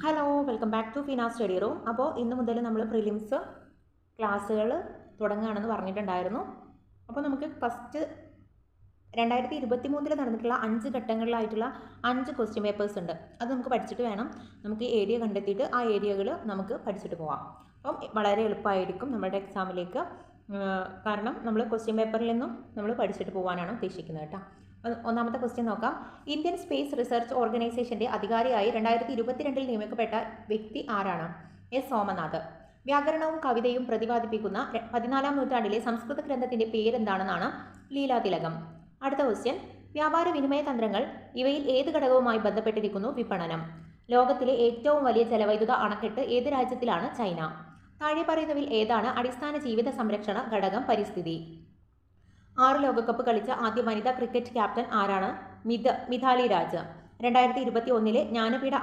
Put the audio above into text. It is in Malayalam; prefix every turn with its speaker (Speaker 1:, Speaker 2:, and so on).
Speaker 1: Hello, welcome back to Fina study room. അപ്പോൾ ഇന്ന് മുതൽ നമ്മൾ പ്രിലിംസ് ക്ലാസ്സുകൾ തുടങ്ങുകയാണെന്ന് പറഞ്ഞിട്ടുണ്ടായിരുന്നു. അപ്പോൾ നമുക്ക് ഫസ്റ്റ് 2023 നടന്നിട്ടുള്ള 5 ഘട്ടങ്ങളിലായിട്ടുള്ള 5 ക്വസ്റ്റ്യൻ പേപ്പേഴ്സ് ഉണ്ട്. അത് നമുക്ക് പഠിച്ചിട്ട് വേണം നമുക്ക് ഏരിയ കണ്ടെത്തിയിട്ട് ആ ഏരിയകൾ നമുക്ക് പഠിച്ചിട്ട് പോവാം. അപ്പം വളരെ എളുപ്പമായിരിക്കും നമ്മുടെ എക്സാമിലേക്ക്. കാരണം നമ്മൾ ക്വസ്റ്റ്യൻ പേപ്പറിൽ നിന്നും നമ്മൾ പഠിച്ചിട്ട് പോകാനാണ് ഉദ്ദേശിക്കുന്നത് കേട്ടോ. ഒന്നാമത്തെ ക്വസ്റ്റ്യൻ നോക്കാം. ഇന്ത്യൻ സ്പേസ് റിസർച്ച് ഓർഗനൈസേഷന്റെ അധികാരിയായി 2022 നിയമിക്കപ്പെട്ട വ്യക്തി ആരാണ്? എസ് സോമനാഥ്. വ്യാകരണവും കവിതയും പ്രതിപാദിപ്പിക്കുന്ന 14-ാം നൂറ്റാണ്ടിലെ സംസ്കൃത ഗ്രന്ഥത്തിന്റെ പേരെന്താണെന്നാണ് ലീലാതിലകം. അടുത്ത ക്വസ്റ്റ്യൻ. വ്യാപാര വിനിമയ തന്ത്രങ്ങൾ ഇവയിൽ ഏത് ഘടകവുമായി ബന്ധപ്പെട്ടിരിക്കുന്നു? വിപണനം. ലോകത്തിലെ ഏറ്റവും വലിയ ജലവൈദ്യുത അണക്കെട്ട് ഏത് രാജ്യത്തിലാണ്? ചൈന. താഴെ പറയുന്നവയിൽ ഏതാണ് അടിസ്ഥാന ജീവിത സംരക്ഷണ ഘടകം? പരിസ്ഥിതി. 6 ലോകകപ്പ് കളിച്ച ആദ്യ വനിതാ ക്രിക്കറ്റ് ക്യാപ്റ്റൻ ആരാണ്? മിഥാലി രാജ്. 2021 ജ്ഞാനപീഠ